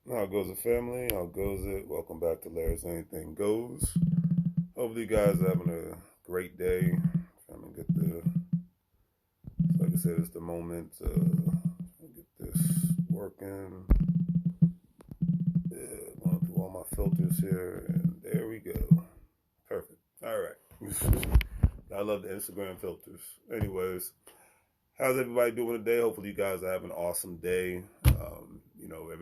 How goes it, family? How goes it? Welcome back to Larry's Anything Goes. Hopefully, you guys are having a great day. Trying to get like I said, it's the moment to get this working. Yeah, going through all my filters here, and there we go. Perfect. All right. I love the Instagram filters. Anyways, how's everybody doing today? Hopefully, you guys are having an awesome day.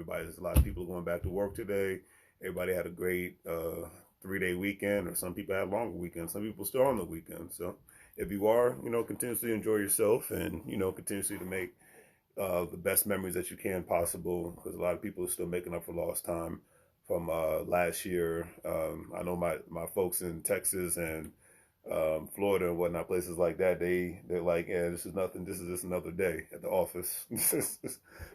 There's a lot of people going back to work today. Everybody had a great 3-day weekend, or some people had longer weekends. Some people still on the weekend. So, if you are, continuously enjoy yourself, and continuously to make the best memories that you can possible. Because a lot of people are still making up for lost time from last year. I know my folks in Texas and Florida and whatnot, places like that, they're like, yeah, this is nothing. This is just another day at the office because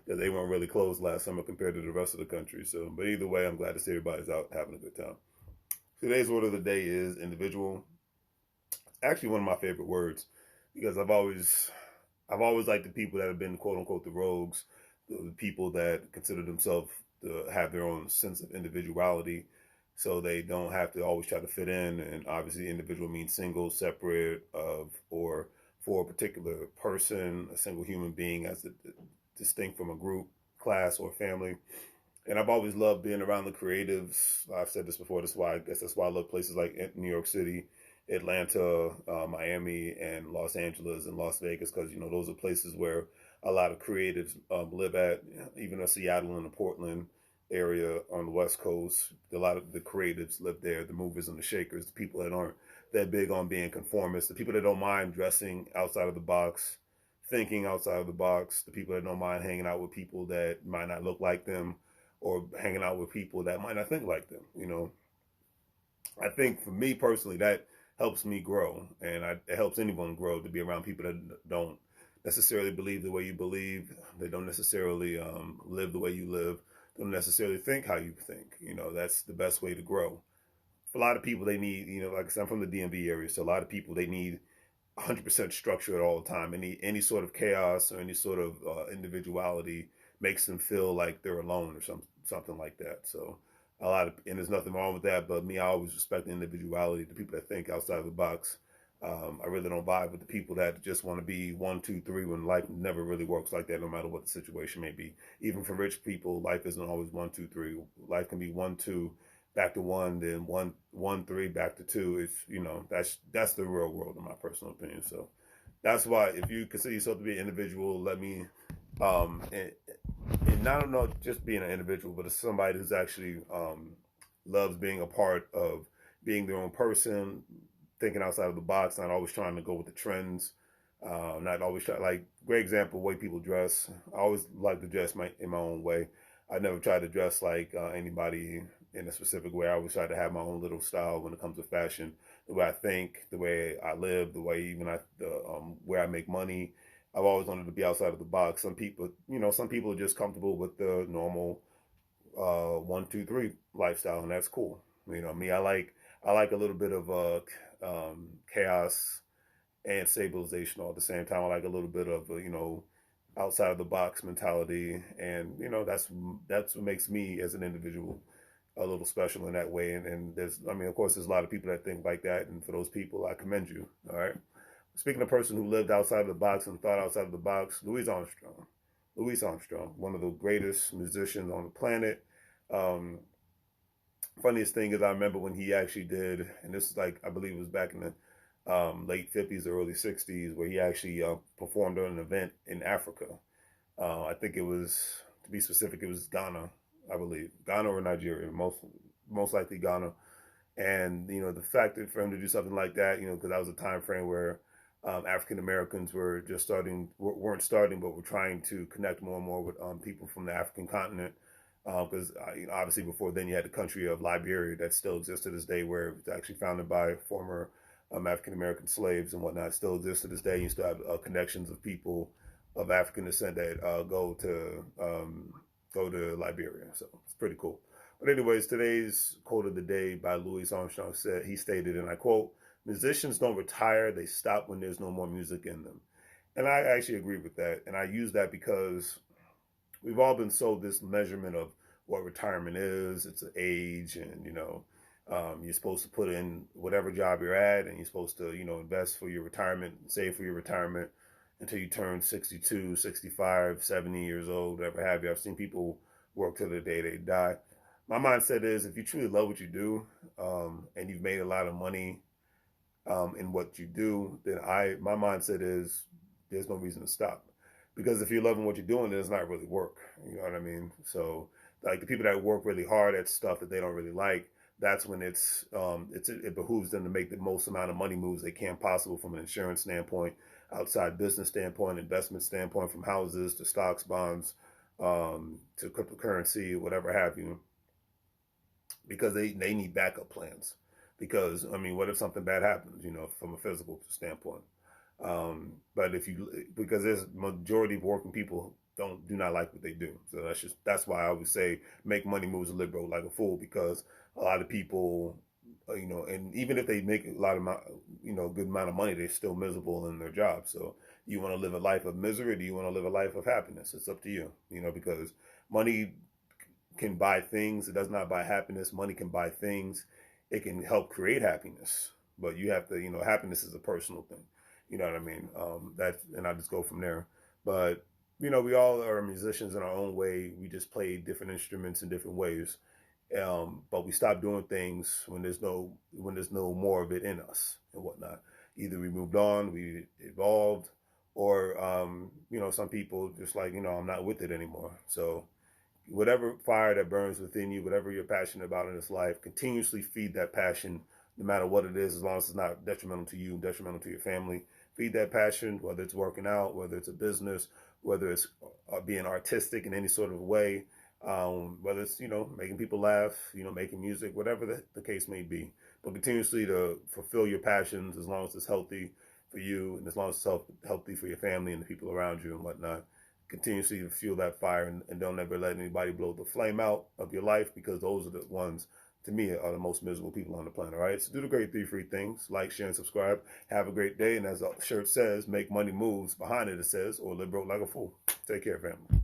they weren't really closed last summer compared to the rest of the country. So, but either way, I'm glad to see everybody's out having a good time. Today's word of the day is individual. Actually, one of my favorite words because I've always liked the people that have been quote unquote the rogues, the people that consider themselves to have their own sense of individuality, so they don't have to always try to fit in. And obviously, individual means single, separate of, or for a particular person, a single human being as distinct from a group, class, or family. And I've always loved being around the creatives. I've said this before. That's why I love places like New York City, Atlanta, Miami, and Los Angeles and Las Vegas, because those are places where a lot of creatives live at. Even Seattle and the Portland area on the West Coast, a lot of the creatives live there. The movers and the shakers, the people that aren't that big on being conformists, the people that don't mind dressing outside of the box, thinking outside of the box, the people that don't mind hanging out with people that might not look like them, or hanging out with people that might not think like them. I think for me personally, that helps me grow, and it helps anyone grow to be around people that don't necessarily believe the way you believe. They don't necessarily live the way you live. Don't necessarily think how you think. That's the best way to grow. For a lot of people, they need, like I said, I'm from the DMV area, so a lot of people they need 100% structure at all the time. Any sort of chaos or any sort of individuality makes them feel like they're alone or something like that. So and there's nothing wrong with that. But me, I always respect the individuality, the people that think outside of the box. I really don't vibe with the people that just want to be one, two, three when life never really works like that, no matter what the situation may be. Even for rich people, life isn't always one, two, three. Life can be one, two, back to one, then one, one, three, back to two. It's that's the real world, in my personal opinion. So that's why if you consider yourself to be an individual, let me and, and not just being an individual, but as somebody who's actually loves being a part of being their own person, thinking outside of the box, not always trying to go with the trends, not always try, like, great example, way people dress. I always like to dress in my own way. I never tried to dress like anybody in a specific way. I always try to have my own little style when it comes to fashion, the way I think, the way I live, the way even where I make money. I've always wanted to be outside of the box. Some people are just comfortable with the normal one, two, three lifestyle, and that's cool. Me, I like a little bit of chaos and stabilization all at the same time. I like a little bit of outside of the box mentality, and that's what makes me as an individual a little special in that way. And of course, there's a lot of people that think like that, and for those people, I commend you. All right. Speaking of a person who lived outside of the box and thought outside of the box, Louis Armstrong. Louis Armstrong, one of the greatest musicians on the planet. Um, Funniest thing is, I remember when he actually did, and this is like, I believe it was back in the late 50s or early 60s, where he actually performed on an event in Africa. I think it was, to be specific, it was Ghana, I believe. Ghana or Nigeria, most likely Ghana. And, the fact that for him to do something like that, because that was a time frame where African Americans were just weren't starting, but were trying to connect more and more with people from the African continent. Because obviously before then you had the country of Liberia that still exists to this day, where it was actually founded by former African American slaves and whatnot. It still exists to this day. You still have connections of people of African descent that go to Liberia. So it's pretty cool. But anyways, today's quote of the day by Louis Armstrong he stated, and I quote, "Musicians don't retire; they stop when there's no more music in them." And I actually agree with that, and I use that because we've all been sold this measurement of what retirement is. It's an age, and you're supposed to put in whatever job you're at, and you're supposed to invest for your retirement, save for your retirement until you turn 62, 65, 70 years old, whatever have you. I've seen people work till the day they die. My mindset is, if you truly love what you do, and you've made a lot of money in what you do, then my mindset is there's no reason to stop. Because if you're loving what you're doing, then it's not really work. You know what I mean? So like the people that work really hard at stuff that they don't really like, that's when it behooves them to make the most amount of money moves they can possible from an insurance standpoint, outside business standpoint, investment standpoint, from houses to stocks, bonds, to cryptocurrency, whatever have you, because they need backup plans. Because, I mean, what if something bad happens, from a physical standpoint? But because there's majority of working people do not like what they do. So that's why I always say make money moves a liberal like a fool, because a lot of people, and even if they make a lot of, good amount of money, they're still miserable in their job. So you want to live a life of misery, or do you want to live a life of happiness? It's up to you, because money can buy things. It does not buy happiness. Money can buy things. It can help create happiness, but you have to, happiness is a personal thing. You know what I mean? And I just go from there. But, we all are musicians in our own way. We just play different instruments in different ways. But we stop doing things when there's no more of it in us and whatnot. Either we moved on, we evolved, or, some people just like, I'm not with it anymore. So whatever fire that burns within you, whatever you're passionate about in this life, continuously feed that passion, no matter what it is, as long as it's not detrimental to you, detrimental to your family. Feed that passion, whether it's working out, whether it's a business, whether it's being artistic in any sort of way, whether it's, making people laugh, making music, whatever the case may be. But continuously to fulfill your passions, as long as it's healthy for you, and as long as it's healthy for your family and the people around you and whatnot. Continuously to fuel that fire, and don't ever let anybody blow the flame out of your life, because those are the ones, to me, are the most miserable people on the planet. All right, so do the great 3 free things: like, share, and subscribe. Have a great day, and as the shirt says, make money moves. Behind it says, or live broke like a fool. Take care, family.